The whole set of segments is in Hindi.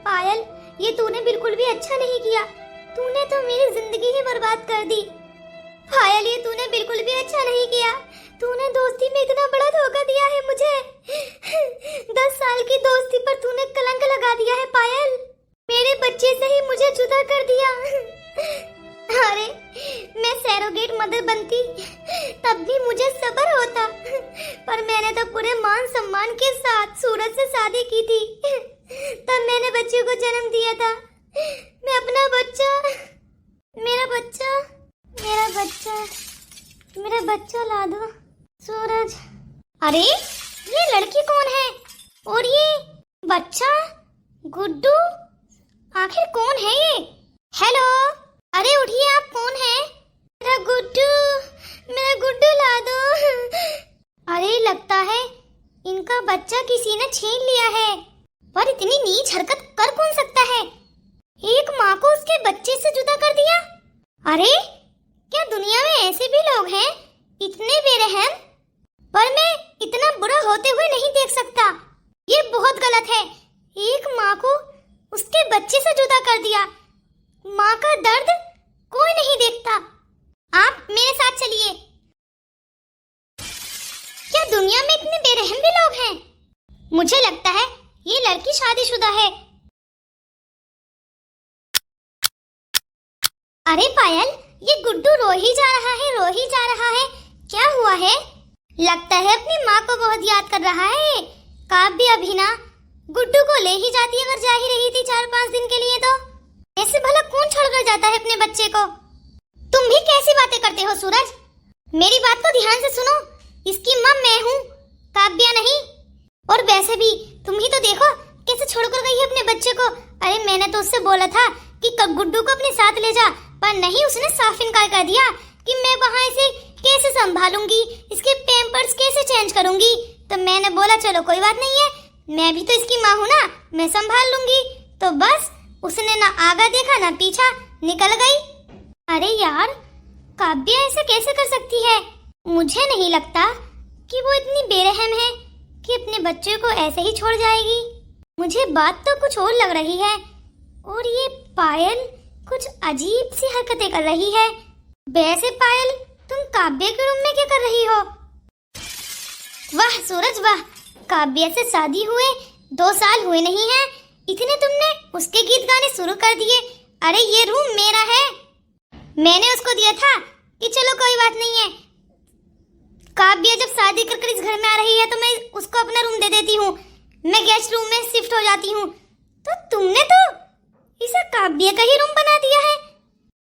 पायल, ये तूने बिल्कुल भी अच्छा नहीं किया। तूने तो मेरी जिंदगी ही बर्बाद कर दी। पायल, ये तूने बिल्कुल भी अच्छा नहीं किया। तूने दोस्ती में इतना बड़ा धोखा दिया है मुझे। 10 साल की दोस्ती पर तूने कलंक लगा दिया है पायल। मेरे बच्चे से ही मुझे जुदा कर दिया। अरे, मैं सैरोगेट मदर बनती तब भी मुझे सब्र होता, पर मैंने तो पूरे मान सम्मान के साथ सूरज से शादी की थी। तब मैंने बच्चे को जन्म दिया था। मैं अपना बच्चा, मेरा बच्चा, मेरा बच्चा, मेरा बच्चा ला दो सूरज। अरे, ये लड़की कौन है और ये बच्चा गुड्डू, आखिर कौन है ये? हेलो, अरे उठिए, आप कौन है? मेरा गुड्डू ला दो। अरे, लगता है इनका बच्चा किसी ने छीन लिया है। पर इतनी नीच हरकत कर कौन सकता है? एक माँ को उसके बच्चे से जुदा कर दिया। अरे, क्या दुनिया में ऐसे भी लोग हैं इतने बेरहम? पर मैं इतना बुरा होते हुए नहीं देख सकता। ये बहुत गलत है। एक माँ को उसके बच्चे से जुदा कर दिया। माँ का दर्द कोई नहीं देखता। आप मेरे साथ चलिए। क्या दुनिया में इतने बेरहम भी लोग हैं? मुझे लगता है ये लड़की शादीशुदा है। अरे पायल, ये गुड्डू रो ही जा रहा है। क्या हुआ है? लगता है अपनी माँ को बहुत याद कर रहा है। काव्य अभी ना गुड्डू को ले ही जाती, अगर जा ही रही थी 4-5 दिन के लिए तो। ऐसे भला कौन छोड़कर जाता है अपने बच्चे को? तुम भी कैसी बातें करते हो सूरज? मेरी बात को ध्यान से सुनो। इसकी माँ मैं हूँ, काव्या नहीं। और वैसे भी तुम ही तो देखो कैसे छोड़कर गई है अपने बच्चे को। अरे, मैंने तो उससे बोला था कि गुड्डू को अपने साथ ले जा, पर नहीं, उसने साफ इनकार कर दिया कि मैं वहाँ इसे कैसे संभालूंगी, इसके पैम्पर्स कैसे चेंज करूंगी। तो मैंने बोला चलो कोई बात नहीं है, मैं भी तो इसकी माँ हूँ ना, मैं संभाल लूंगी। तो बस उसने ना आगे देखा ना पीछा, निकल गई। अरे यार, काव्या ऐसे कैसे कर सकती है? मुझे नहीं लगता कि वो इतनी बेरहम है कि अपने बच्चे को ऐसे ही छोड़ जाएगी। मुझे बात तो कुछ और लग रही है। और ये पायल कुछ अजीब सी हरकतें कर रही है। वैसे पायल, तुम काव्य के रूम में क्या कर रही हो? वाह सूरज वाह, काव्य से शादी हुए 2 साल हुए नहीं हैं, इतने तुमने उसके गीत गाने शुरू कर दिए। अरे, ये रूम मेरा है। मैंने उसको दिया था कि चलो कोई बात नहीं है, काव्य जब शादी कर इस घर में आ रही है तो मैं उसको अपना रूम दे देती हूँ, मैं गेस्ट रूम में शिफ्ट हो जाती हूँ। तो तुमने तो इसे काव्य का ही रूम बना दिया है।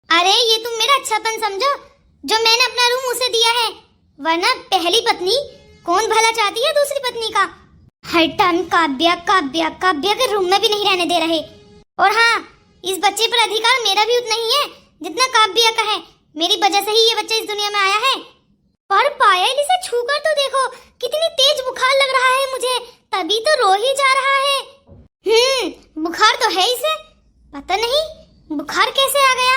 अरे, ये तुम मेरा अच्छापन समझो जो मैंने अपना रूम उसे दिया है, वरना पहली पत्नी कौन भला चाहती है दूसरी पत्नी का? हर टाइम काव्य के रूम में भी नहीं रहने दे रहे। और हाँ, इस बच्चे पर अधिकार मेरा भी उतना ही है जितना काव्य का है। मेरी वजह से ही ये बच्चा इस दुनिया में आया है। पर पायल, इसे छूकर तो देखो, कितनी तेज बुखार लग रहा है मुझे, तभी तो रो ही जा रहा है। बुखार तो है इसे, पता नहीं बुखार कैसे आ गया।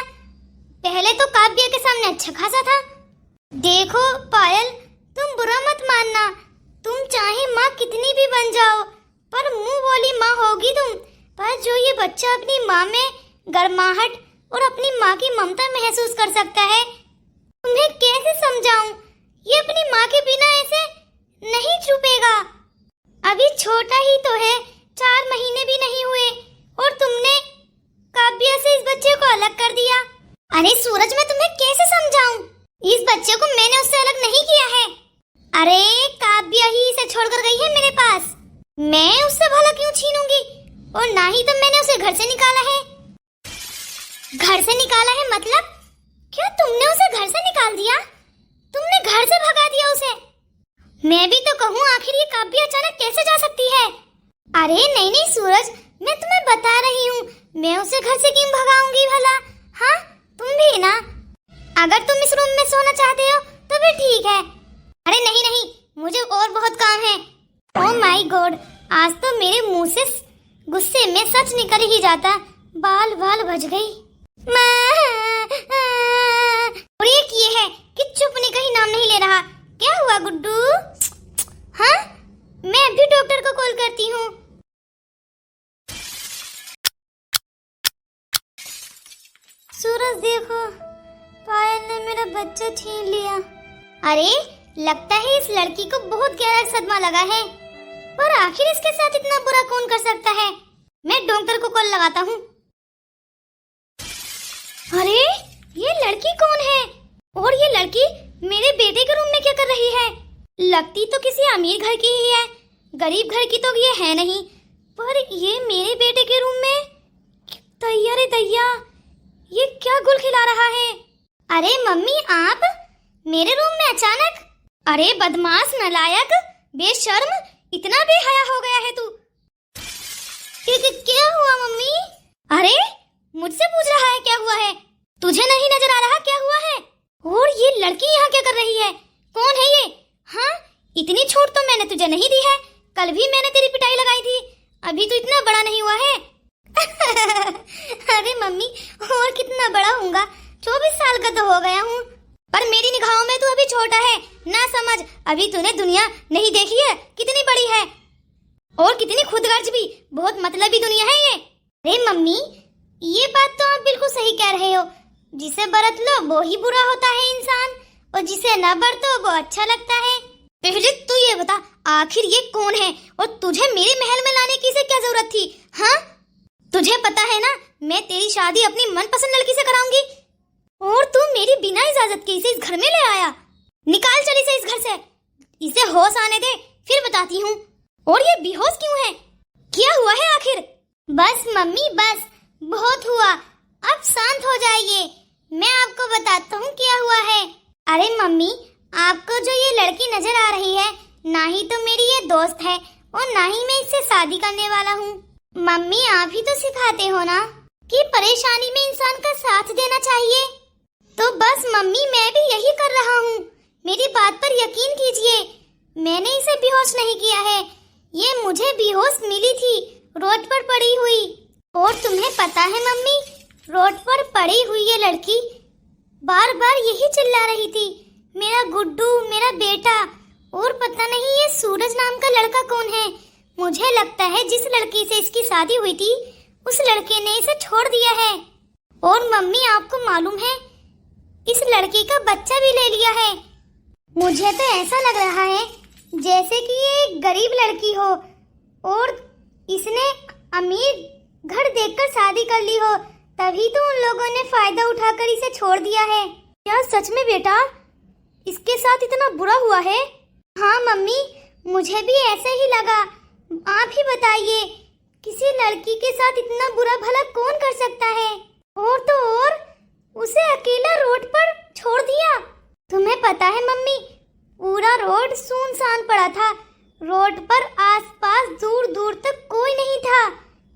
पहले तो काव्य के सामने अच्छा खासा था। देखो पायल, तुम बुरा मत मानना, तुम चाहे माँ कितनी भी बन जाओ, पर मुंह बोली माँ होगी तुम। पर जो ये बच्चा अपनी माँ में गर्माहट और अपनी माँ की ममता महसूस कर सकता है, तुम्हें कैसे समझाऊं? ये अपनी माँ के बिना ऐसे नहीं छुपेगा। अभी छोटा ही तो है, 4 महीने भी नहीं हुए, और तुमने काव्य से इस बच्चे को अलग कर दिया। अरे सूरज, मैं तुम्हें कैसे समझाऊं? इस बच्चे को मैंने उससे अलग नहीं किया है। अरे, काव्य ही इसे छोड़कर गई है मेरे पास, मैं उससे भला क्यों छीनूंगी? और ना ही तो मैंने उसे घर से निकाला है। घर से निकाला है मतलब? क्या तुमने उसे घर से निकाल दिया? तुमने घर से भगा दिया उसे? मैं भी तो कहूँ, आखिर ये काव्य अचानक कैसे जा सकती है? अरे नहीं सूरज, मैं तुम्हें बता रही हूँ, मैं उसे घर से क्यों भगाऊंगी भला? हाँ, तुम भी ना, अगर तुम इस रूम में सोना चाहते हो तो भी ठीक है। अरे नहीं, मुझे और बहुत काम है। ओह माय गॉड, आज तो मेरे मुंह से गुस्से में सच निकल ही जाता। बाल बज गई। और ये है कि चुपने का ही नाम नहीं ले रहा। क्या हुआ गुड्डू? हाँ, मैं अभी डॉक्टर करती हूँ। सूरज देखो, पायल ने मेरा बच्चा छीन लिया। अरे लगता है इस लड़की को बहुत गहरा सदमा लगा है, पर आखिर इसके साथ इतना बुरा कौन कर सकता है। मैं डॉक्टर को कॉल लगाता हूँ। अरे ये लड़की कौन है और ये लड़की मेरे बेटे के रूम में क्या कर रही है? लगती तो किसी अमीर घर की ही है, गरीब घर की तो ये है नहीं, पर ये मेरे बेटे के रूम में। दैया रे दैया, ये क्या गुल खिला रहा है? अरे मम्मी आप मेरे रूम में अचानक? अरे बदमाश, नालायक, बेशर्म, इतना बेहया हो गया है तू। क्या हुआ मम्मी? अरे मुझसे पूछ रहा है क्या हुआ है? तुझे नहीं नजर आ रहा क्या हुआ है? और ये लड़की यहाँ क्या कर रही है? कौन है ये? हाँ, इतनी छूट तो मैंने तुझे नहीं दी है। कल भी मैंने तेरी पिटाई लगाई थी, अभी तो इतना बड़ा नहीं हुआ है। अरे मम्मी, और कितना बड़ा होऊंगा, 24 साल का तो हो गया हूँ, पर मेरी निगाहों में तू अभी छोटा है। ना समझ, अभी तूने दुनिया नहीं देखी है कितनी बड़ी है, और कितनी खुदगर्ज भी, बहुत मतलबी दुनिया है ये। अरे मम्मी, ये बात तो आप बिल्कुल सही कह रहे हो। जिसे बरत लो वो ही बुरा होता है इंसान, और जिसे न बरतो वो अच्छा लगता है। पहले तू ये बता, आखिर ये कौन है और तुझे मेरे महल में लाने की से क्या जरूरत थी? हाँ, तुझे पता है ना, मैं तेरी शादी अपनी मनपसंद लड़की से कराऊंगी, और तू मेरी बिना इजाजत के इसे इस घर में ले आया। निकाल चल इसे इस घर से। इसे होश आने दे, फिर बताती हूँ। और ये बेहोश क्यों है? क्या हुआ है आखिर? बस मम्मी बस, बहुत हुआ, अब शांत हो जाइए। मैं आपको बताता हूँ क्या हुआ है। अरे मम्मी, आपको जो ये लड़की नजर आ रही है, ना ही तो मेरी ये दोस्त है और ना ही मैं इससे शादी करने वाला हूँ। मम्मी आप ही तो सिखाते हो ना कि परेशानी में इंसान का साथ देना चाहिए, तो बस मम्मी मैं भी यही कर रहा हूँ। मेरी बात पर यकीन कीजिए, मैंने इसे बेहोश नहीं किया है, ये मुझे बेहोश मिली थी रोड पर पड़ी हुई। और तुम्हें पता है मम्मी, रोड पर पड़ी हुई ये लड़की बार बार यही चिल्ला रही थी, मेरा गुड्डू, मेरा बेटा। और पता नहीं ये सूरज नाम का लड़का कौन है। मुझे लगता है जिस लड़की से इसकी शादी हुई थी, उस लड़के ने इसे छोड़ दिया है। और मम्मी आपको मालूम है, इस लड़की का बच्चा भी ले लिया है। मुझे तो ऐसा लग रहा है जैसे कि ये एक गरीब लड़की हो और इसने अमीर घर देखकर शादी कर ली हो, तभी तो उन लोगों ने फायदा उठाकर इसे छोड़ दिया है। क्या सच में बेटा इसके साथ इतना बुरा हुआ है? हाँ मम्मी, मुझे भी ऐसे ही लगा। आप ही बताइए, किसी लड़की के साथ इतना बुरा भला कौन कर सकता है? और तो और उसे अकेला रोड पर छोड़ दिया। तुम्हें पता है मम्मी, पूरा रोड सुनसान पड़ा था। रोड पर आसपास दूर दूर तक कोई नहीं था,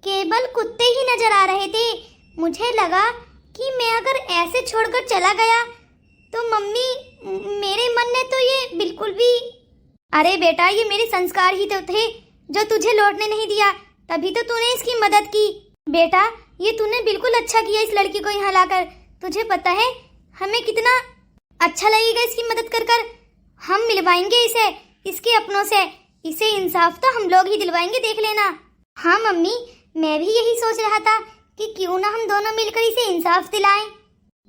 केवल कुत्ते ही नजर आ रहे थे। मुझे लगा कि मैं अगर ऐसे छोड़कर चला गया तो मम्मी, मेरे मन ने तो ये बिल्कुल भी। अरे बेटा, ये मेरे संस्कार ही तो थे जो तुझे लौटने नहीं दिया, तभी तो तूने इसकी मदद की। बेटा, ये तूने बिल्कुल अच्छा किया इस लड़की को यहाँ लाकर। तुझे पता है हमें कितना अच्छा लगेगा इसकी मदद कर कर। हम मिलवाएंगे इसे इसके अपनों से, इसे इंसाफ तो हम लोग ही दिलवाएंगे, देख लेना। हाँ मम्मी, मैं भी यही सोच रहा था कि क्यों ना हम दोनों मिलकर इसे इंसाफ दिलाएं।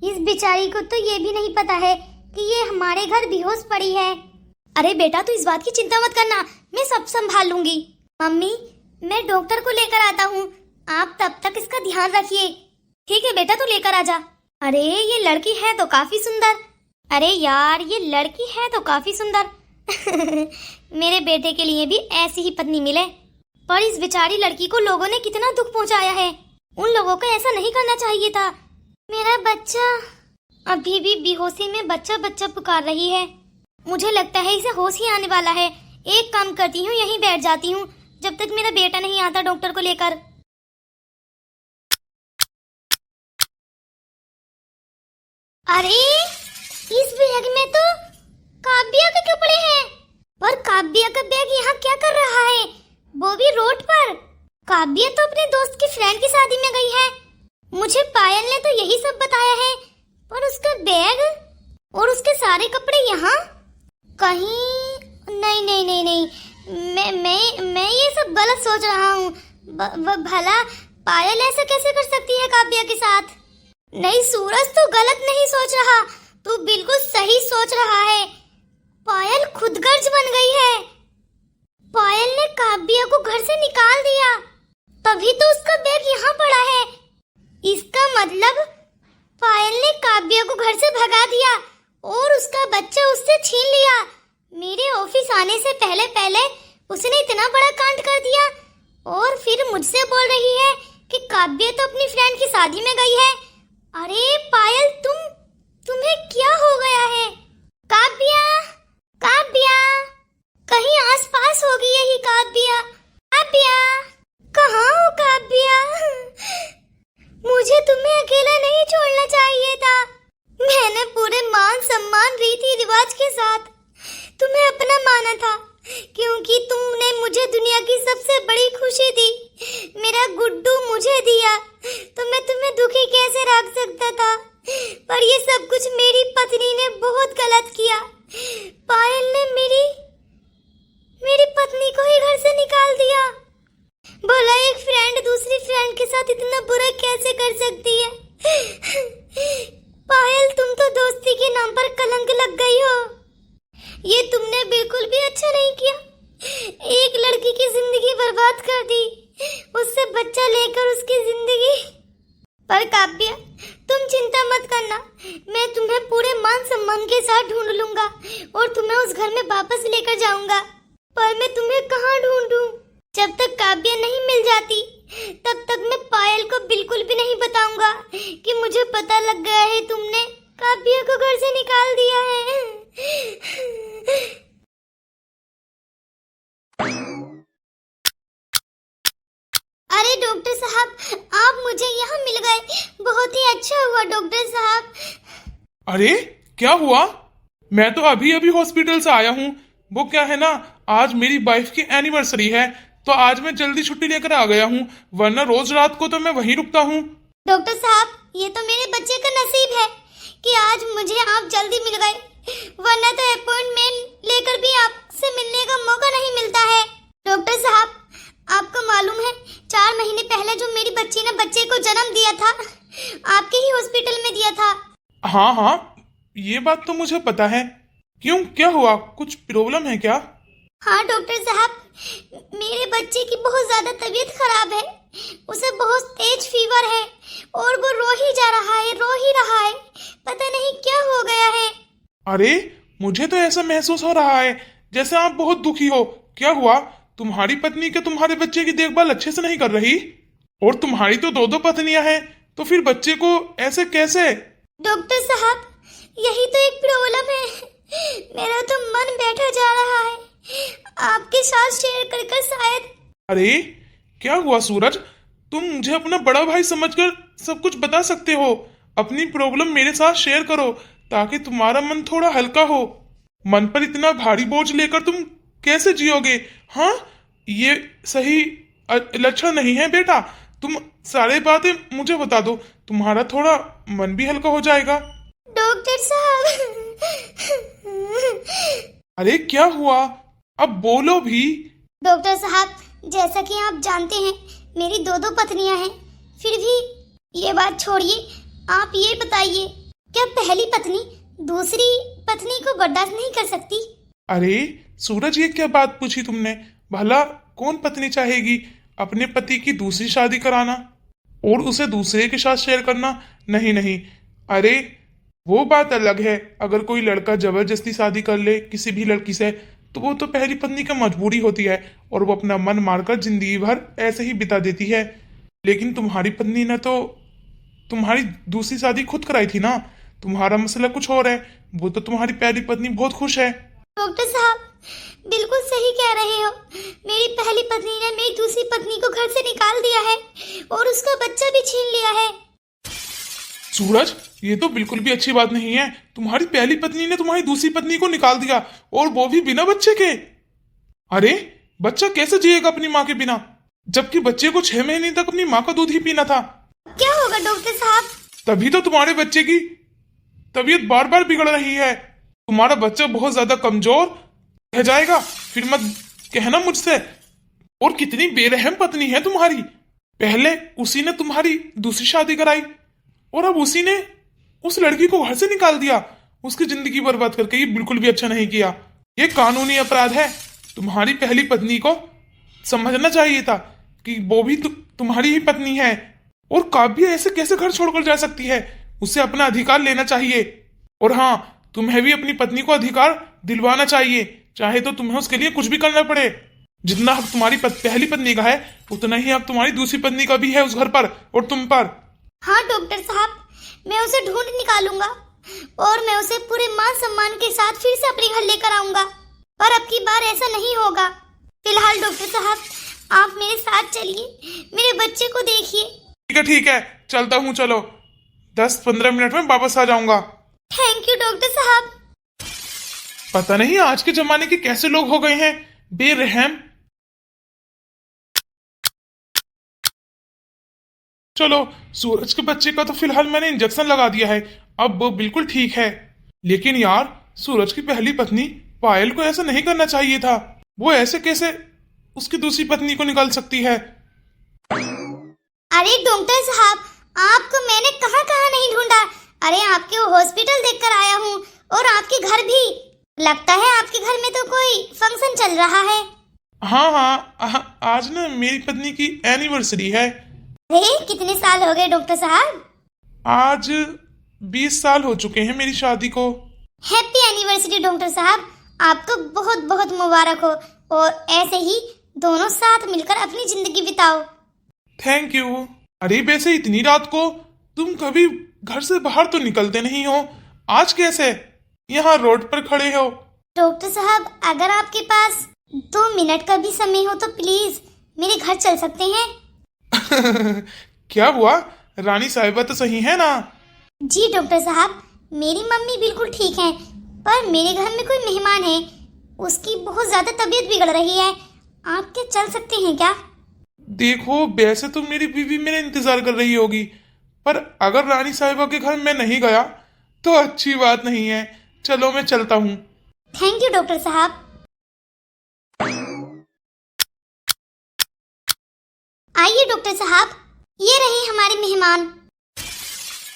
इस बेचारी को तो ये भी नहीं पता है कि ये हमारे घर बेहोश पड़ी है। अरे बेटा, तू इस बात की चिंता मत करना, मैं सब संभाल लूंगी। मम्मी, मैं डॉक्टर को लेकर आता हूँ, आप तब तक इसका ध्यान रखिए। ठीक है बेटा, तू लेकर आ जा। अरे ये लड़की है तो काफी सुंदर। अरे यार, ये लड़की है तो काफी सुंदर। मेरे बेटे के लिए भी ऐसी ही पत्नी मिले। पर इस बेचारी लड़की को लोगों ने कितना दुख पहुंचाया है। उन लोगों को ऐसा नहीं करना चाहिए था। मेरा बच्चा अभी भी बेहोशी में बच्चा बच्चा पुकार रही है। मुझे लगता है इसे होश ही आने वाला है। एक काम करती हूँ, यहीं बैठ जाती हूँ जब तक मेरा बेटा नहीं आता डॉक्टर को लेकर। अरे इस बैग में तो काव्या के कपड़े हैं, पर काव्या का बैग यहाँ क्या कर रहा है, वो भी रोड पर। काव्या तो अपने दोस्त की फ्रेंड की शादी में गई है। मुझे पायल ने तो यही सब बताया है, पर उसका बैग और उसके सारे कपड़े यहाँ कहीं। नहीं नहीं नहीं नहीं, मैं ये सब गलत सोच रहा हूँ। भला पायल ऐसा कैसे कर सकती है काव्या के साथ? नहीं सूरज, तू गलत नहीं सोच रहा, तू बिल्कुल सही सोच रहा है। पायल खुदगर्ज बन गई है। पायल ने काव्या को घर से निकाल दिया, तभी तो उसका बैग यहाँ पड़ा है। इसका मतलब पायल ने काव्या को घर से भगा दिया और उसका बच्चा उससे छीन लिया। मेरे ऑफिस आने से पहले पहले उसने इतना बड़ा कांड कर दिया और फिर मुझसे बोल रही है कि काव्या तो अपनी फ्रेंड की शादी में गई है। अरे पायल, तुम्हें क्या हो गया है? काव्या, काव्या, कहीं आसपास होगी यही काव्या। काव्या, कहाँ हो काव्या? मुझे तुम्हें अकेला नहीं छोड़ना चाहिए था। मैंने पूरे मान सम्मान रीति रिवाज के साथ तुम्हें अपना माना था, क्योंकि तुमने मुझे दुनिया की सबसे बड़ी खुशी दी। मेरा गुड्डू मुझे दिया तो मैं तुम्हें दुखी कैसे रख सकता था? पर ये सब कुछ मेरी पत्नी ने बहुत गलत किया। पायल ने मेरी पत्नी को ही घर से निकाल दिया। भला एक फ्रेंड दूसरी फ्रेंड के साथ इतना बुरा कैसे कर सकती है? पायल, तुम तो दोस्ती के नाम पर कलंक लग गई हो। ये तुमने बिल्कुल भी अच्छा नहीं किया। एक लड़की की जिंदगी बर्बाद कर दी, उससे बच्चा लेकर उसकी जिंदगी। पर काव्या, तुम चिंता मत करना, मैं तुम्हें पूरे मान सम्मान के साथ ढूंढ लूंगा और तुम्हें उस घर में वापस लेकर जाऊंगा। पर मैं तुम्हें कहाँ ढूंढूं? जब तक काव्या नहीं मिल जाती तब तक मैं पायल को बिल्कुल भी नहीं बताऊंगा कि मुझे पता लग गया है तुमने काव्या को घर से निकाल दिया है। अरे डॉक्टर साहब, आप मुझे यहाँ मिल गए, बहुत ही अच्छा हुआ डॉक्टर साहब। अरे क्या हुआ? मैं तो अभी अभी हॉस्पिटल से आया हूँ। वो क्या है ना, आज मेरी वाइफ की एनिवर्सरी है, तो आज मैं जल्दी छुट्टी लेकर आ गया हूँ, वरना रोज रात को तो मैं वहीं रुकता हूँ। डॉक्टर साहब, ये तो मेरे बच्चे का नसीब है कि आज मुझे आप जल्दी मिल गए, वरना तो अपॉइंटमेंट लेकर भी आपसे मिलने का मौका नहीं मिलता है। डॉक्टर साहब, आपको मालूम है 4 महीने पहले जो मेरी बच्ची ने बच्चे को जन्म दिया था, आपके ही हॉस्पिटल में दिया था। हाँ हाँ, ये बात तो मुझे पता है। क्यों, क्या हुआ? कुछ प्रॉब्लम है क्या? हाँ डॉक्टर साहब, मेरे बच्चे की बहुत ज्यादा तबीयत खराब है, उसे बहुत तेज फीवर है और वो रो ही जा रहा है, रो ही रहा है, पता नहीं क्या हो गया है। अरे मुझे तो ऐसा महसूस हो रहा है जैसे आप बहुत दुखी हो। क्या हुआ? तुम्हारी पत्नी के तुम्हारे बच्चे की देखभाल अच्छे से नहीं कर रही? और तुम्हारी तो 2 पत्नियां हैं, तो फिर बच्चे को ऐसे कैसे? डॉक्टर साहब, यही तो एक प्रॉब्लम है, मेरा तो मन बैठा जा रहा है, आपके साथ शेयर कर कर शायद। अरे क्या हुआ सूरज? तुम मुझे अपना बड़ा भाई समझकर सब कुछ बता सकते हो। अपनी प्रॉब्लम मेरे साथ शेयर करो ताकि तुम्हारा मन थोड़ा हल्का हो। मन पर इतना भारी बोझ लेकर तुम कैसे जियोगे? हाँ, ये सही लक्षण नहीं है बेटा। तुम सारे बातें मुझे बता दो, तुम्हारा थोड़ा मन भी हल्का हो जाएगा। डॉक्टर साहब। अरे क्या हुआ? अब बोलो भी। डॉक्टर साहब, जैसा कि आप जानते हैं मेरी 2 पत्नियां हैं, फिर भी ये बात छोड़िए, आप ये बताइए, क्या पहली पत्नी दूसरी पत्नी को बर्दाश्त नहीं कर सकती? अरे सूरज, ये क्या बात पूछी तुमने? भला कौन पत्नी चाहेगी अपने पति की दूसरी शादी कराना और उसे दूसरे के साथ शेयर करना? नहीं नहीं, अरे वो बात अलग है। अगर कोई लड़का जबरदस्ती शादी कर ले किसी भी लड़की से, तो वो तो पहली पत्नी की मजबूरी होती है और वो अपना मन मारकर जिंदगी भर ऐसे ही बिता देती है। लेकिन तुम्हारी पत्नी ने तो तुम्हारी दूसरी शादी खुद कराई थी ना। तुम्हारा मसला कुछ और है, वो तो तुम्हारी पहली पत्नी बहुत खुश है। डॉक्टर साहब, बिल्कुल सही कह रहे हो, मेरी पहली पत्नी ने मेरी दूसरी पत्नी को घर से निकाल दिया है और उसका बच्चा भी छीन लिया है। सूरज, ये तो बिल्कुल भी अच्छी बात नहीं है। तुम्हारी पहली पत्नी ने तुम्हारी दूसरी पत्नी को निकाल दिया और वो भी बिना बच्चे के। अरे बच्चा कैसे जिएगा अपनी माँ के बिना, जबकि बच्चे को 6 महीने तक अपनी माँ का दूध ही पीना था। क्या होगा डॉक्टर साहब? तभी तो तुम्हारे बच्चे की तबीयत बार बार बिगड़ रही है। तुम्हारा बच्चा बहुत ज्यादा कमजोर रह जाएगा। फिर मत कहना मुझसे और कितनी बेरहम पत्नी है तुम्हारी। पहले उसी ने तुम्हारी दूसरी शादी कराई और अब उसी ने उस लड़की को घर से निकाल दिया, उसकी जिंदगी बर्बाद करके। ये बिल्कुल भी अच्छा नहीं किया, ये कानूनी अपराध है। तुम्हारी पहली पत्नी को समझना चाहिए था कि वो भी तुम्हारी ही पत्नी है। और काव्य ऐसे कैसे घर छोड़कर जा सकती है, उसे अपना अधिकार लेना चाहिए। और हाँ, तुम्हें भी अपनी पत्नी को अधिकार दिलवाना चाहिए, चाहे तो तुम्हें उसके लिए कुछ भी करना पड़े। जितना हक तुम्हारी पहली पत्नी का है उतना ही हक तुम्हारी दूसरी पत्नी का भी है उस घर पर और तुम पर। हाँ डॉक्टर साहब, मैं उसे ढूंढ निकालूंगा और मैं उसे पूरे मान सम्मान के साथ फिर से अपने घर लेकर आऊंगा। पर अब की बार ऐसा नहीं होगा। फिलहाल डॉक्टर साहब, आप मेरे साथ चलिए, मेरे बच्चे को देखिए। ठीक है, चलता हूँ। चलो 10-15 मिनट में वापस आ जाऊंगा। थैंक यू डॉक्टर साहब। पता नहीं आज के जमाने के कैसे लोग हो गए हैं, बेरहम। चलो, सूरज के बच्चे का तो फिलहाल मैंने इंजेक्शन लगा दिया है, अब वो बिल्कुल ठीक है। लेकिन यार, सूरज की पहली पत्नी पायल को ऐसा नहीं करना चाहिए था। वो ऐसे कैसे उसकी दूसरी पत्नी को निकाल सकती है। अरे डॉक्टर साहब, आपको मैंने कहाँ कहाँ नहीं ढूंढा। अरे आपके हॉस्पिटल देखकर आया हूँ और आपके घर भी। लगता है आपके घर में तो कोई फंक्शन चल रहा है। हाँ, आज ना मेरी पत्नी की एनिवर्सरी है। कितने साल हो गए डॉक्टर साहब? आज 20 साल हो चुके हैं मेरी शादी को। हैप्पी एनिवर्सरी डॉक्टर साहब, आपको बहुत बहुत मुबारक हो और ऐसे ही दोनों साथ मिलकर अपनी जिंदगी बिताओ। Thank you. अरे वैसे इतनी रात को तुम कभी घर से बाहर तो निकलते नहीं हो, आज कैसे यहाँ रोड पर खड़े हो? डॉक्टर साहब, अगर आपके पास 2 मिनट का भी समय हो तो प्लीज मेरे घर चल सकते हैं? क्या हुआ, रानी साहिबा तो सही है ना? जी डॉक्टर साहब, मेरी मम्मी बिल्कुल ठीक है, पर मेरे घर में कोई मेहमान है, उसकी बहुत ज्यादा तबीयत बिगड़ रही है। आप क्या चल सकते हैं क्या? देखो, वैसे तो मेरी बीवी मेरा इंतजार कर रही होगी, पर अगर रानी साहिबा के घर मैं नहीं गया तो अच्छी बात नहीं है। चलो मैं चलता हूँ। थैंक यू डॉक्टर साहब। आइए डॉक्टर साहब, ये रहे हमारे मेहमान।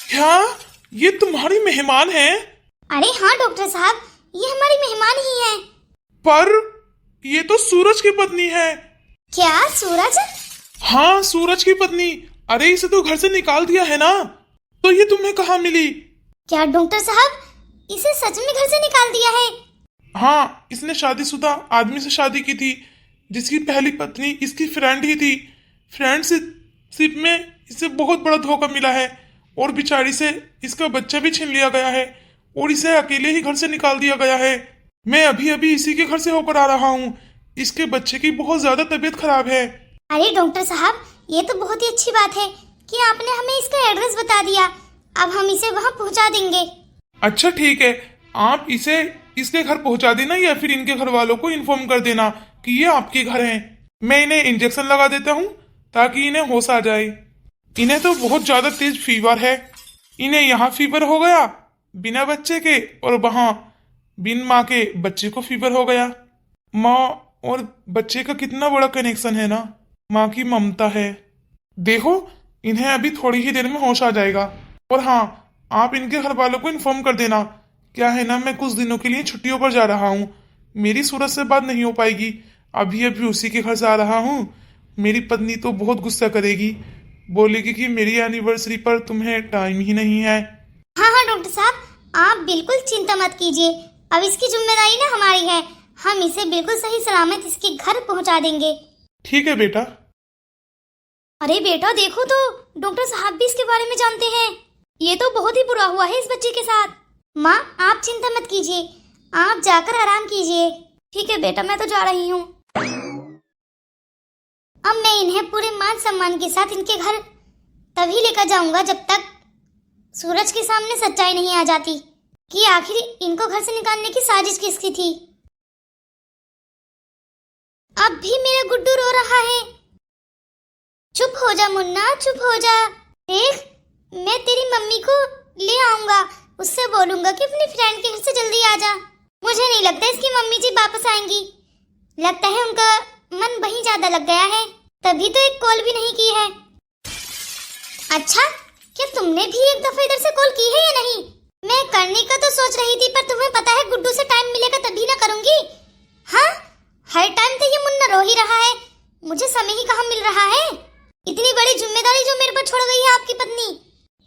क्या ये तुम्हारी मेहमान है? अरे हाँ डॉक्टर साहब, ये हमारी मेहमान ही है। पर ये तो सूरज की पत्नी है। क्या सूरज? हाँ, सूरज की पत्नी। अरे इसे तो घर से निकाल दिया है ना, तो ये तुम्हें कहाँ मिली? क्या डॉक्टर साहब, इसे सच में घर से निकाल दिया है? हाँ, इसने शादीशुदा आदमी से शादी की थी, जिसकी पहली पत्नी इसकी फ्रेंड ही थी। फ्रेंडशिप में इसे बहुत बड़ा धोखा मिला है और बेचारी से इसका बच्चा भी छीन लिया गया है और इसे अकेले ही घर से निकाल दिया गया है। मैं अभी अभी इसी के घर से होकर आ रहा हूँ। इसके बच्चे की बहुत ज्यादा तबीयत खराब है। अरे डॉक्टर साहब, ये तो बहुत ही अच्छी बात है कि आपने हमें इसका एड्रेस बता दिया। अब हम इसे वहाँ पहुँचा देंगे। अच्छा ठीक है, आप इसे इसके घर पहुँचा देना या फिर इनके घर वालों को इन्फॉर्म कर देना कि ये आपके घर हैं। मैं इन्हें इंजेक्शन लगा देता हूँ ताकि इन्हें होश आ जाए। इन्हें तो बहुत ज्यादा तेज फीवर है। इन्हें यहाँ फीवर हो गया बिना बच्चे के, और वहाँ बिन माँ के बच्चे को फीवर हो गया। माँ और बच्चे का कितना बड़ा कनेक्शन है ना, माँ की ममता है। देखो, इन्हें अभी थोड़ी ही देर में होश आ जाएगा। और हाँ, आप इनके घर वालों को इन्फॉर्म कर देना। क्या है ना, मैं कुछ दिनों के लिए छुट्टियों पर जा रहा हूँ, मेरी सूरज से बात नहीं हो पाएगी। अभी अभी उसी के घर से आ रहा हूँ। मेरी पत्नी तो बहुत गुस्सा करेगी, बोलेगी कि मेरी एनिवर्सरी पर तुम्हें टाइम ही नहीं है। हाँ डॉक्टर साहब, आप बिल्कुल चिंता मत कीजिए। अब इसकी जिम्मेदारी ना हमारी है, हम इसे बिल्कुल सही सलामत इसके घर पहुंचा देंगे। ठीक है बेटा। अरे बेटा देखो तो, डॉक्टर साहब भी इसके बारे में जानते हैं। ये तो बहुत ही बुरा हुआ है इस बच्चे के साथ। माँ, आप चिंता मत कीजिए, आप जाकर आराम कीजिए। ठीक है बेटा, मैं तो जा रही हूँ। अब मैं इन्हें पूरे मान सम्मान के साथ इनके घर तभी लेकर जाऊंगा जब तक सूरज के सामने सच्चाई नहीं आ जाती कि आखिर इनको घर से निकालने की साजिश किसकी थी। अब भी मेरा गुड्डू रो रहा है। चुप हो जा मुन्ना, चुप हो जा। देख, मैं तेरी मम्मी को ले आऊंगा, उससे बोलूंगा कि अपनी फ्रेंड के घर से जल्दी आ जा। मुझे नहीं लगता इसकी मम्मी जी वापस आएंगी, लगता है उनका मन वहीं ज्यादा लग गया है, तभी तो एक कॉल भी नहीं की है। अच्छा, क्या तुमने भी एक दफा इधर से कॉल की है या नहीं? मैं करने का तो सोच रही थी, पर तुम्हें पता है गुड्डू से टाइम मिलेगा तभी ना करूंगी। हाँ, हर टाइम तो ये मुन्ना रो ही रहा है, मुझे समय ही कहाँ मिल रहा है। इतनी बड़ी जिम्मेदारी जो मेरे पर छोड़ गई है आपकी पत्नी।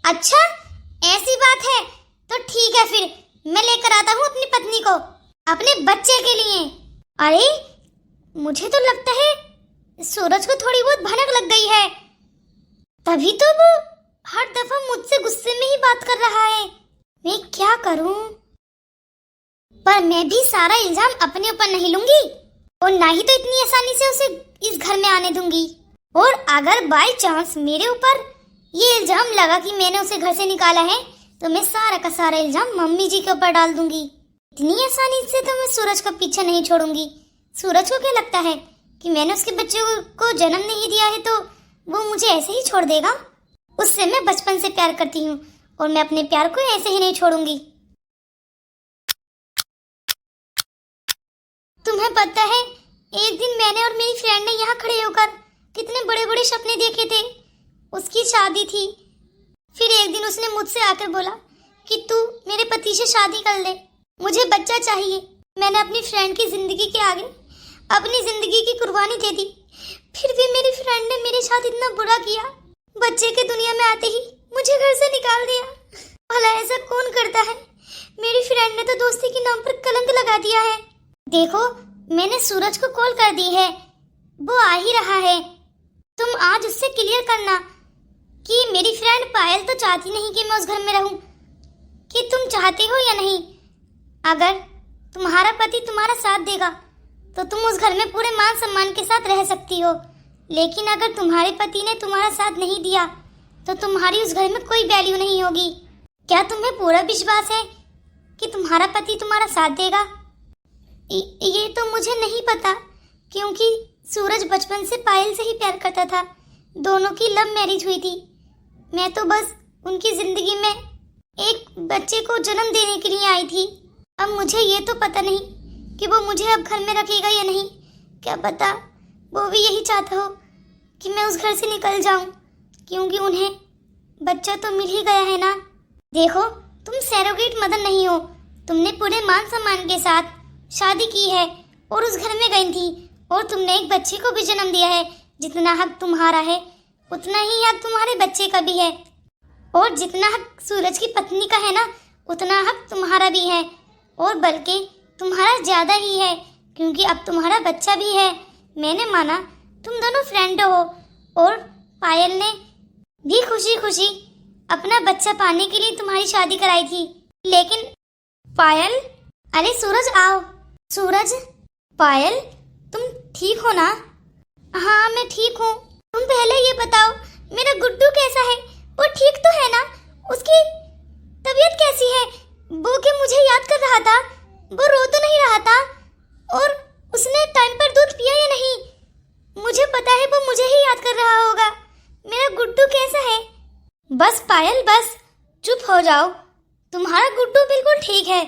अच्छा, ऐसी बात है तो ठीक है, फिर मैं लेकर आता हूँ अपनी पत्नी को अपने बच्चे के लिए। अरे, मुझे तो लगता है सूरज को थोड़ी बहुत भनक लग गई है, तभी तो वो हर दफा मुझसे गुस्से में ही बात कर रहा है। मैं क्या करूं? पर मैं भी सारा इल्जाम अपने ऊपर नहीं लूंगी और ना ही तो इतनी आसानी से उसे इस घर में आने दूंगी। और अगर बाय चांस मेरे ऊपर ये इल्जाम लगा कि मैंने उसे घर से निकाला है, तो मैं सारा का सारा इल्जाम मम्मी जी के ऊपर डाल दूंगी। इतनी आसानी से तो मैं सूरज का पीछा नहीं छोड़ूंगी। सूरज को क्या लगता है कि मैंने उसके बच्चे को जन्म नहीं दिया है तो वो मुझे ऐसे ही छोड़ देगा? उससे मैं बचपन से प्यार करती हूँ और मैं अपने प्यार को ऐसे ही नहीं छोड़ूंगी। तुम्हें पता है, एक दिन मैंने और मेरी फ्रेंड ने यहाँ खड़े होकर कितने बड़े बड़े सपने देखे थे। उसकी शादी थी, फिर एक दिन उसने मुझसे आकर बोला कि तू मेरे पति से शादी कर ले, मुझे बच्चा चाहिए। मैंने अपनी फ्रेंड की जिंदगी के आगे अपनी जिंदगी की कुर्बानी दे दी, फिर भी मेरी फ्रेंड ने मेरे साथ इतना बुरा किया। बच्चे के दुनिया में आते ही मुझे घर से निकाल दिया। भला ऐसा कौन करता है? मेरी फ्रेंड ने तो दोस्ती के नाम पर कलंक लगा दिया है। देखो, मैंने सूरज को कॉल कर दी है, वो आ ही रहा है। तुम आज उससे क्लियर करना कि मेरी फ्रेंड पायल तो चाहती नहीं कि मैं उस घर में रहूं, कि तुम चाहते हो या नहीं। अगर तुम्हारा पति तुम्हारा साथ देगा तो तुम उस घर में पूरे मान सम्मान के साथ रह सकती हो, लेकिन अगर तुम्हारे पति ने तुम्हारा साथ नहीं दिया तो तुम्हारी उस घर में कोई वैल्यू नहीं होगी। क्या तुम्हें पूरा विश्वास है कि तुम्हारा पति तुम्हारा साथ देगा? ये तो मुझे नहीं पता, क्योंकि सूरज बचपन से पायल से ही प्यार करता था। दोनों की लव मैरिज हुई थी। मैं तो बस उनकी जिंदगी में एक बच्चे को जन्म देने के लिए आई थी। अब मुझे ये तो पता नहीं कि वो मुझे अब घर में रखेगा या नहीं। क्या पता वो भी यही चाहता हो कि मैं उस घर से निकल जाऊं, क्योंकि उन्हें बच्चा तो मिल ही गया है ना। देखो, तुम सैरोगेट मदर नहीं हो, तुमने पूरे मान सम्मान के साथ शादी की है और उस घर में गई थी और तुमने एक बच्चे को भी जन्म दिया है। जितना हक तुम्हारा है उतना ही हक तुम्हारे बच्चे का भी है, और जितना हक सूरज की पत्नी का है ना, उतना हक तुम्हारा भी है, और बल्कि तुम्हारा ज्यादा ही है, क्योंकि अब तुम्हारा बच्चा भी है। मैंने माना तुम दोनों फ्रेंड हो, और पायल ने भी खुशी खुशी अपना बच्चा पाने के लिए तुम्हारी शादी कराई थी। लेकिन पायल, अरे सूरज आओ। सूरज, पायल, तुम ठीक हो ना? हाँ, मैं ठीक हूँ। तुम पहले ये बताओ, मेरा गुड्डू कैसा है? वो ठीक तो है ना? उसकी तबीयत कैसी है? वो क्या मुझे याद कर रहा था? वो रो तो नहीं रहा था? और उसने टाइम पर दूध पिया या नहीं? मुझे पता है वो मुझे ही याद कर रहा होगा। मेरा गुड्डू कैसा है? बस पायल, बस चुप हो जाओ। तुम्हारा गुड्डू बिल्कुल ठीक है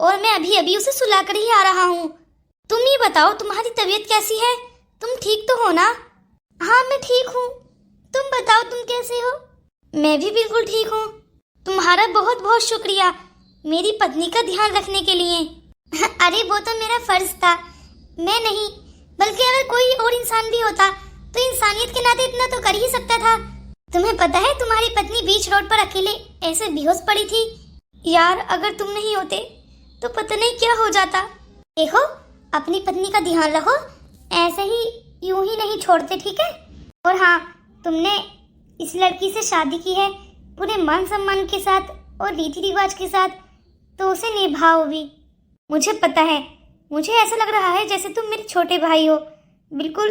और मैं अभी अभी उसे सुलाकर ही आ रहा हूँ। तुम ही बताओ, तुम्हारी तबीयत कैसी है? तुम ठीक तो हो ना? हाँ, मैं ठीक हूँ। तुम बताओ, तुम कैसे हो? मैं भी बिल्कुल ठीक हूँ। तुम्हारा बहुत बहुत शुक्रिया मेरी पत्नी का ध्यान रखने के लिए। अरे वो तो मेरा फर्ज था, मैं नहीं बल्कि अगर कोई और इंसान भी होता तो इंसानियत के नाते इतना तो कर ही सकता था। तुम्हें पता है, तुम्हारी पत्नी बीच रोड पर अकेले ऐसे बेहोश पड़ी थी। यार, अगर तुम नहीं होते तो पता नहीं क्या हो जाता। देखो, अपनी पत्नी का ध्यान रखो, ऐसे ही यूं ही नहीं छोड़ते, ठीक है? और हाँ, तुमने इस लड़की से शादी की है पूरे मान सम्मान के साथ और रीति रिवाज के साथ, तो उसे निभाओ भी। मुझे पता है, मुझे ऐसा लग रहा है जैसे तुम मेरे छोटे भाई हो। बिल्कुल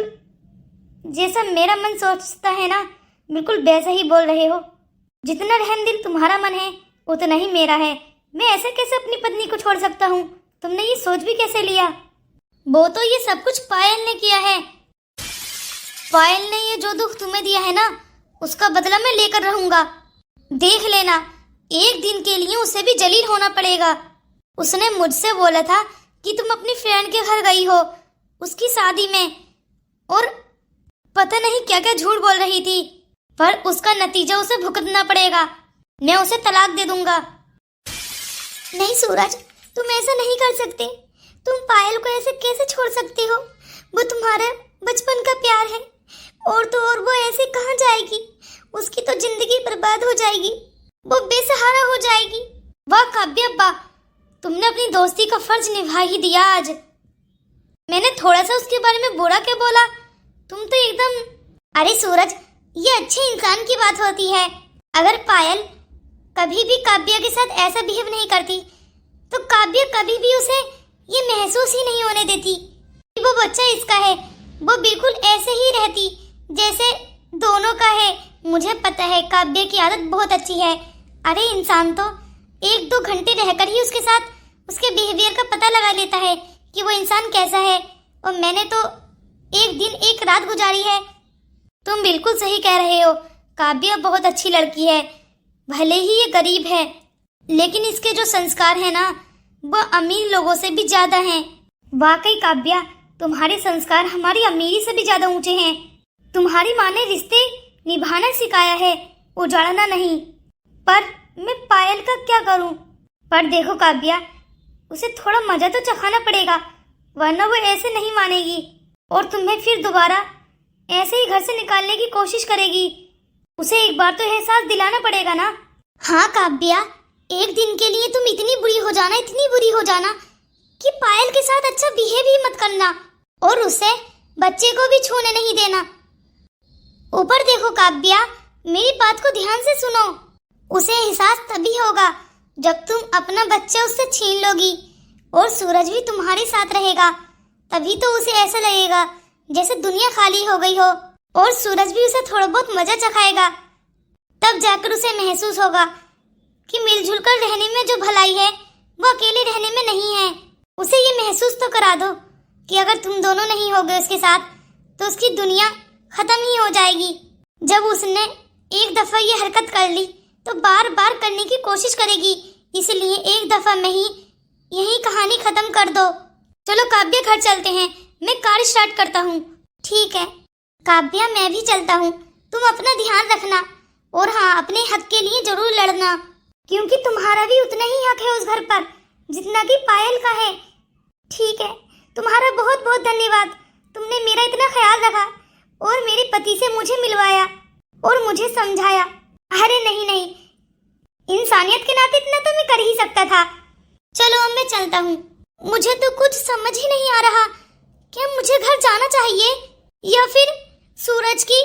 जैसा मेरा मन सोचता है ना, बिल्कुल वैसा ही बोल रहे हो। जितना रहम दिल तुम्हारा मन है उतना ही मेरा है। मैं ऐसे कैसे अपनी पत्नी को छोड़ सकता हूँ? तुमने ये सोच भी कैसे लिया? वो तो ये सब कुछ पायल ने किया है। पायल ने ये जो दुख तुम्हें दिया है ना, उसका बदला मैं लेकर रहूंगा। देख लेना, एक दिन के लिए उसे भी जलील होना पड़ेगा। उसने मुझसे बोला था कि तुम अपनी फ्रेंड के घर गई हो उसकी शादी में, और पता नहीं क्या क्या झूठ बोल रही थी, पर उसका नतीजा उसे भुगतना पड़ेगा। मैं उसे तलाक दे दूंगा। नहीं सूरज, तुम ऐसा नहीं कर सकते। तुम पायल को ऐसे कैसे छोड़ सकते हो? वो तुम्हारा बचपन का प्यार है। और तो और वो ऐसे कहाँ जाएगी? उसकी तो जिंदगी बर्बाद हो जाएगी, वो बेसहारा हो जाएगी। वाह काव्या वाह, तुमने अपनी दोस्ती का फर्ज निभा ही दिया आज। मैंने थोड़ा सा उसके बारे में बुरा क्या बोला? तुम तो एकदम। अरे सूरज, ये अच्छे इंसान की बात होती है। अगर पायल कभी भी काव्या के साथ ऐसा बिहेव नहीं करती तो काव्या कभी भी उसे ये महसूस ही नहीं होने देती कि वो बच्चा इसका है। वो बिल्कुल ऐसे ही रहती जैसे दोनों का है। मुझे पता है काव्या की आदत बहुत अच्छी है। अरे इंसान तो 1-2 घंटे रहकर ही उसके साथ उसके बिहेवियर का पता लगा लेता है कि वो इंसान कैसा है। और मैंने तो 1 दिन 1 रात गुजारी है। तुम बिल्कुल सही कह रहे हो, काव्या बहुत अच्छी लड़की है। भले ही ये गरीब है, लेकिन इसके जो संस्कार है ना, वो अमीर लोगों से भी ज्यादा हैं। वाकई काव्या, तुम्हारे संस्कार हमारी अमीरी से भी ज्यादा ऊंचे हैं। तुम्हारी माँ ने रिश्ते निभाना सिखाया है, उजाड़ना नहीं। पर मैं पायल का क्या करूं? पर देखो काव्या, उसे थोड़ा मजा तो चखाना पड़ेगा, वरना वो ऐसे नहीं मानेगी और तुम्हें फिर दोबारा ऐसे ही घर से निकालने की कोशिश करेगी। उसे एक बार तो एहसास दिलाना पड़ेगा ना। हाँ काव्या, एक दिन के लिए तुम इतनी बुरी हो जाना, इतनी बुरी हो जाना कि पायल के साथ अच्छा बिहेव ही मत करना और उसे बच्चे को भी छूने नहीं देना। ऊपर देखो काव्या, मेरी बात को ध्यान से सुनो। उसे एहसास तभी होगा जब तुम अपना बच्चा उससे छीन लोगी और सूरज भी तुम्हारे साथ रहेगा। तभी तो उसे ऐसा लगेगा जैसे दुनिया खाली हो गई हो और सूरज भी उसे थोड़ा बहुत मजा चखाएगा। तब जाकर उसे महसूस होगा कि मिलजुल कर रहने में जो भलाई है वो अकेले रहने में नहीं है। उसे ये महसूस तो करा दो कि अगर तुम दोनों नहीं होगे उसके साथ तो उसकी दुनिया खत्म ही हो जाएगी। जब उसने एक दफा ये हरकत कर ली तो बार बार करने की कोशिश करेगी, इसलिए एक दफा में ही यही कहानी खत्म कर दो। चलो काव्या, घर चलते हैं, मैं कार स्टार्ट करता हूँ। ठीक है काव्या, मैं भी चलता हूँ। तुम अपना ध्यान रखना और हाँ, अपने हक के लिए जरूर लड़ना, क्योंकि तुम्हारा भी उतना ही हक है उस घर पर जितना कि पायल का है। ठीक है, तुम्हारा बहुत बहुत धन्यवाद। तुमने मेरा इतना ख्याल रखा और मेरे पति से मुझे मिलवाया और मुझे समझाया। अरे नहीं नहीं, इंसानियत के नाते इतना तो मैं कर ही सकता था। चलो अब मैं चलता हूँ। मुझे तो कुछ समझ ही नहीं आ रहा, क्या मुझे घर जाना चाहिए या फिर सूरज की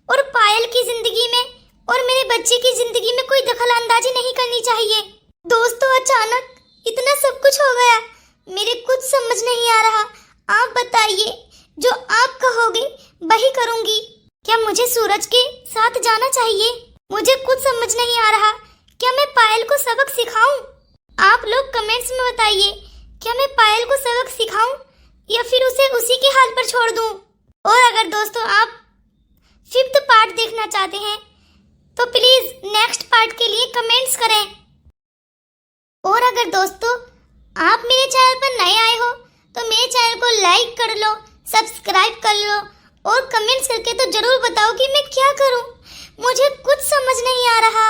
और पायल की जिंदगी में और मेरे बच्चे की जिंदगी में कोई दखल अंदाजी नहीं करनी चाहिए। दोस्तों, अचानक इतना सब कुछ हो गया, मेरे कुछ समझ नहीं आ रहा। आप बताइए, जो आप कहोगे वही करूंगी। क्या मुझे सूरज के साथ जाना चाहिए? मुझे कुछ समझ नहीं आ रहा। क्या मैं पायल को सबक सिखाऊं? आप लोग कमेंट्स में बताइए, क्या मैं पायल को सबक सिखाऊं या फिर उसे उसी के हाल पर छोड़ दूं? और अगर दोस्तों आप 5th पार्ट देखना चाहते हैं तो प्लीज नेक्स्ट पार्ट के लिए कमेंट्स करें। और अगर दोस्तों आप मेरे चैनल पर नए आए हो तो मेरे चैनल को लाइक कर लो, सब्सक्राइब कर लो और कमेंट्स करके तो जरूर बताओ कि मैं क्या करूं। मुझे कुछ समझ नहीं आ रहा।